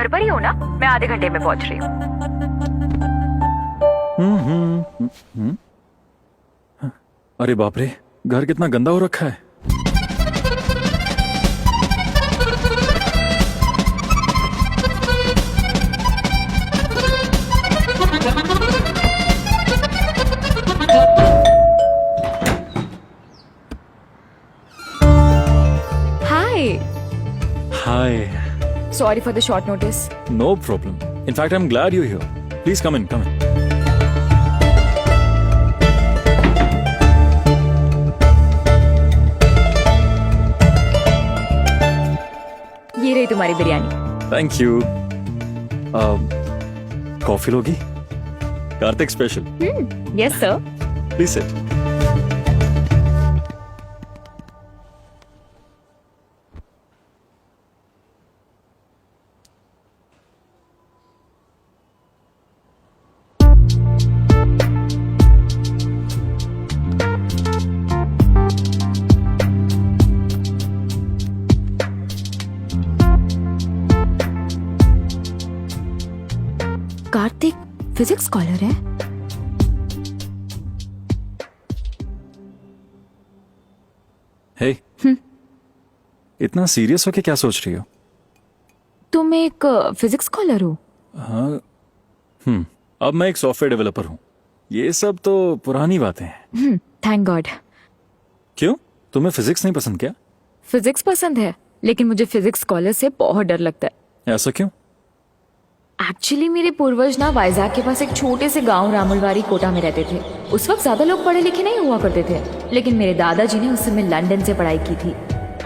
घर पर ही हो ना? मैं आधे घंटे में पहुंच रही हूँ। अरे बाप रे, घर कितना गंदा हो रखा है। Hi. Hi. Sorry for the short notice. No problem. In fact, I'm glad you're here. Please come in, come in. ये रही तुम्हारी बिरयानी। Thank you. कॉफी लोगी? Kartik special. Yes sir. Please sit. Kartik physics scholar है? Hey. इतना serious होके क्या सोच रही हो? तुम एक फिजिक्स स्कॉलर हो? हाँ। अब मैं एक सॉफ्टवेयर डेवलपर हूँ। ये सब तो पुरानी बातें हैं। Thank God. क्यों? तुम्हें फिजिक्स नहीं पसंद क्या? फिजिक्स पसंद है, लेकिन मुझे फिजिक्स स्कॉलर से बहुत डर लगता है। ऐसा क्यों? एक्चुअली मेरे पूर्वज ना वाइजैक के पास एक छोटे से गांव रामुलवारी कोटा में रहते थे। उस वक्त ज्यादा लोग पढ़े लिखे नहीं हुआ करते थे, लेकिन मेरे दादाजी ने उस समय लंदन से पढ़ाई की थी।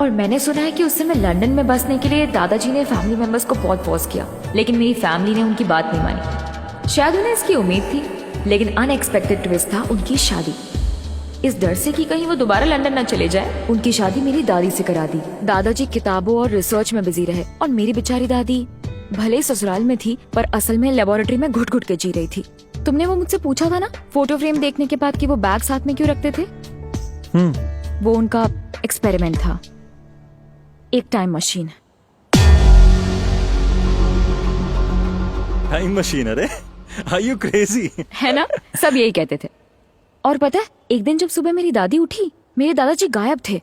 और मैंने सुना है कि उस समय लंदन में बसने के लिए दादाजी ने फैमिली मेंबर्स को बहुत फोर्स किया, लेकिन मेरी फैमिली ने उनकी बात नहीं मानी। शायद उन्हें इसकी उम्मीद थी, लेकिन अनएक्सपेक्टेड ट्विस्ट था उनकी शादी। इस डर से कि कहीं वो दोबारा लंदन न चले जाए, उनकी शादी मेरी दादी से करा दी। दादाजी किताबों और रिसर्च में बिजी रहे और मेरी बेचारी दादी भले ही ससुराल में थी, पर असल में लेबोरेटरी में घुट घुट के जी रही थी। तुमने वो मुझसे पूछा था ना फोटो फ्रेम देखने के बाद कि वो बैग साथ में क्यों रखते थे? वो उनका एक्सपेरिमेंट था, एक टाइम मशीन। Time machine? अरे आर यू क्रेजी? है ना, सब यही कहते थे। और पता है, एक दिन जब सुबह मेरी दादी उठी, मेरे दादाजी गायब थे।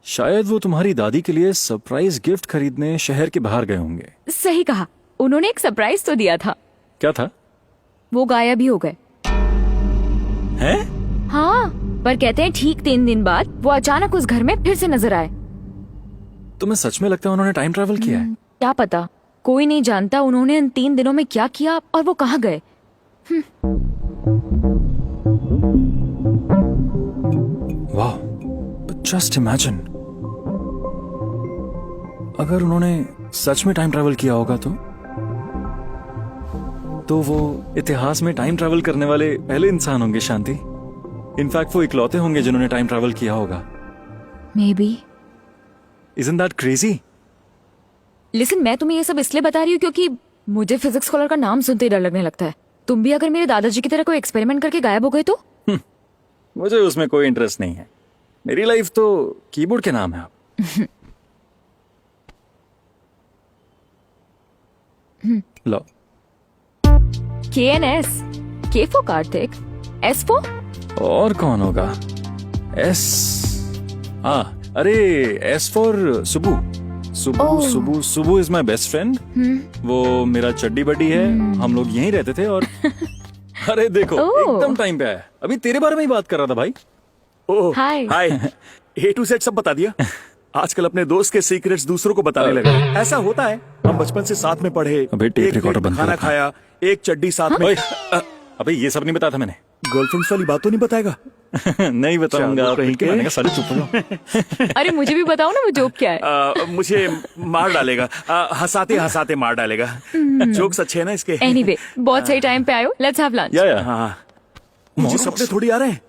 शायद वो तुम्हारी दादी के लिए सरप्राइज गिफ्ट खरीदने शहर के बाहर गए होंगे। सही कहा, उन्होंने एक सरप्राइज तो दिया था। क्या था? वो गायब ही हो गए। हैं? हाँ, पर कहते हैं ठीक 3 दिन बाद वो अचानक उस घर में फिर से नजर आए। तुम्हें सच में लगता है उन्होंने टाइम ट्रैवल किया है? क्या पता, कोई नहीं जानता उन्होंने इन 3 दिनों में क्या किया और वो कहाँ गए। वाह, जस्ट इमेजिन, अगर उन्होंने सच में टाइम ट्रैवल किया होगा तो वो इतिहास में टाइम ट्रैवल करने वाले पहले इंसान होंगे शांति। इनफैक्ट वो इकलौते होंगे जिन्होंने टाइम ट्रैवल किया होगा। May be. Isn't that crazy? Listen, मैं तुम्हें ये सब इसलिए बता रही हूँ क्योंकि मुझे फिजिक्स स्कॉलर का नाम सुनते ही डर लगने लगता है। तुम भी अगर मेरे दादाजी की तरह कोई एक्सपेरिमेंट करके गायब हो गए तो? मुझे उसमें कोई इंटरेस्ट नहीं है। मेरी लाइफ तो कीबोर्ड के नाम है। आप लो। KNS, K for Kartik, S for? और कौन होगा? S, अरे S for Subbu. Subbu Subbu is my best friend. वो मेरा चड्डी बड्डी है। हम लोग यहीं रहते थे और अरे देखो, एकदम टाइम पे आया। अभी तेरे बारे में ही बात कर रहा था भाई। ओह हाय। हाय। A to Z सब बता दिया। आजकल अपने दोस्त के सीक्रेट्स दूसरों को बताने लगा। ऐसा होता है, हम बचपन से साथ में पढ़े, अबे टेप एक रिकॉर्डर प्लेट बंद खाना कर। खाया, एक चड्डी साथ में। अबे ये सब नहीं बताया था मैंने। गर्लफ्रेंड्स वाली बात तो नहीं बताएगा? नहीं बताऊंगा। चलो, कहीं के। मैंने कहा सारे चुप हो जाओ। अरे मुझे भी बताओ ना वो जोक क्या है। मुझे मार डालेगा, हंसाते हंसाते मार डालेगा। जोक्स अच्छे हैं ना इसके? एनीवे, बहुत सही टाइम पे आयो। Let's have lunch. या हाँ, मुझे सपने थोड़ी आ रहे हैं।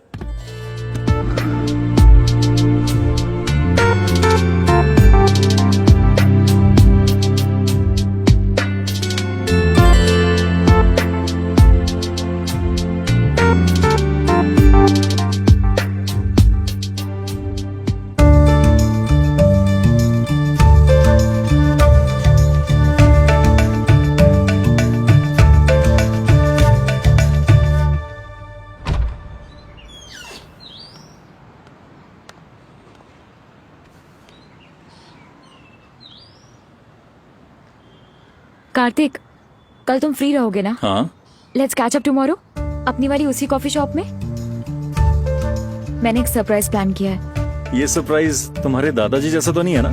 कार्तिक, कल तुम फ्री रहोगे ना? हाँ लेट्स कैच अप टुमारो, अपनी वाली उसी कॉफी शॉप में। मैंने एक सरप्राइज प्लान किया है। ये सरप्राइज तुम्हारे दादाजी जैसा तो नहीं है ना?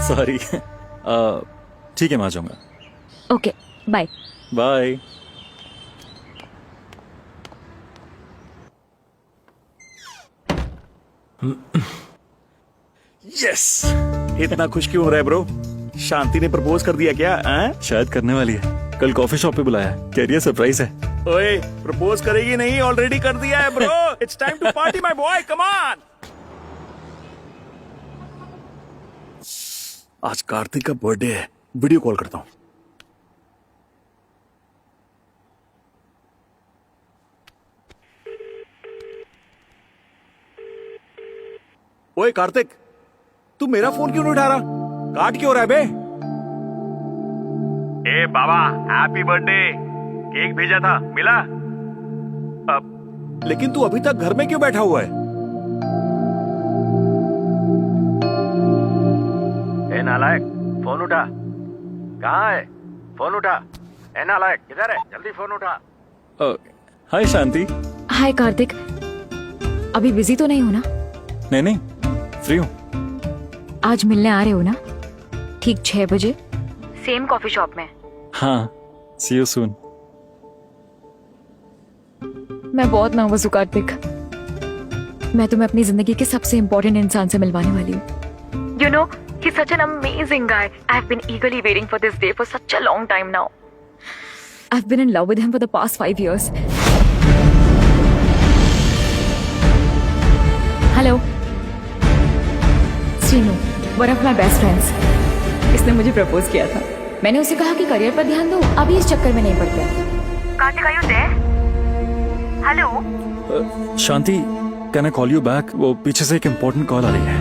सॉरी। ठीक है, मैं आ जाऊंगा। Okay, bye. बाय। यस। इतना खुश क्यों हो रहा है ब्रो? शांति ने प्रपोज कर दिया क्या? शायद करने वाली है, कल कॉफी शॉप पे बुलाया है, कह रही है सरप्राइज है। ओए, प्रपोज करेगी नहीं, ऑलरेडी कर दिया है bro. It's time to party my boy, come on. आज कार्तिक का बर्थडे है, वीडियो कॉल करता हूं। ओए कार्तिक, तू मेरा फोन क्यों नहीं उठा रहा? काट क्यों रहा है बे? ए बाबा, हैप्पी बर्थडे। केक भेजा था, मिला? अब लेकिन तू अभी तक घर में क्यों बैठा हुआ है? ए नालायक, फोन उठा। कहाँ है? फोन उठा। ए नालायक, किधर है? जल्दी फोन उठा। हाय शांति। हाय कार्तिक, अभी बिजी तो नहीं हो ना? नहीं नहीं, फ्री हूँ। आज मिलने आ रहे हो ना? ठीक 6 बजे, सेम कॉफी शॉप में। हाँ, सी यू सून। मैं बहुत नर्वस हूँ कार्तिक। मैं तुम्हें अपनी जिंदगी के सबसे इम्पोर्टेंट इंसान से मिलवाने वाली हूँ। You know, he's such an amazing guy. I've been eagerly waiting for this day for such a long time now. I've been in love with him for the past 5 years. Hello. Srinu, one of my best friends. इसने मुझे propose किया था। मैंने उसे कहा कि career पर ध्यान दो, अभी इस चक्कर में नहीं पड़ता। Kartik, are you there? Hello Shanti, can I call you back? वो पीछे से एक इम्पोर्टेंट कॉल आ रही है।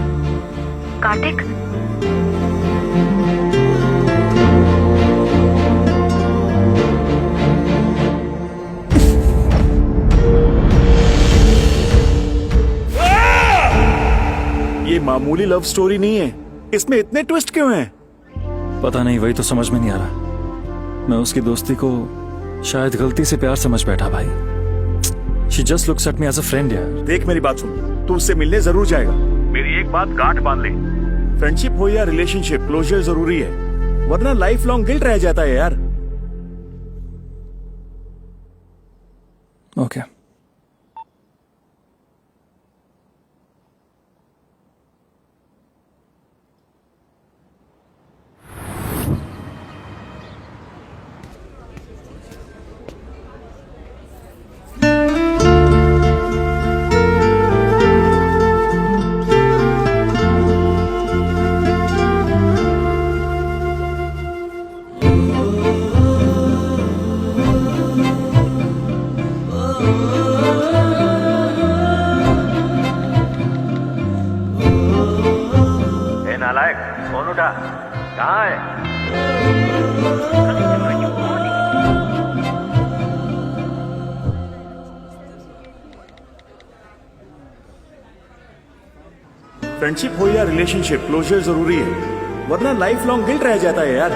कार्तिक, ये मामूली लव स्टोरी नहीं है, इसमें इतने ट्विस्ट क्यों हैं? पता नहीं, वही तो समझ में नहीं आ रहा। मैं उसकी दोस्ती को शायद गलती से प्यार समझ बैठा भाई। She just looks at me as a friend यार। देख मेरी बात सुन, तू उससे मिलने जरूर जाएगा। मेरी एक बात गांठ बांध ले, फ्रेंडशिप हो या रिलेशनशिप, क्लोजर जरूरी है, वरना लाइफ लॉन्ग गिल्ट रह जाता है यार। ओके। ए नालायक, फोन उठा। कहाँ है? फ्रेंडशिप हो या रिलेशनशिप, क्लोजर जरूरी है, वरना लाइफ लॉन्ग गिल्ट रह जाता है यार।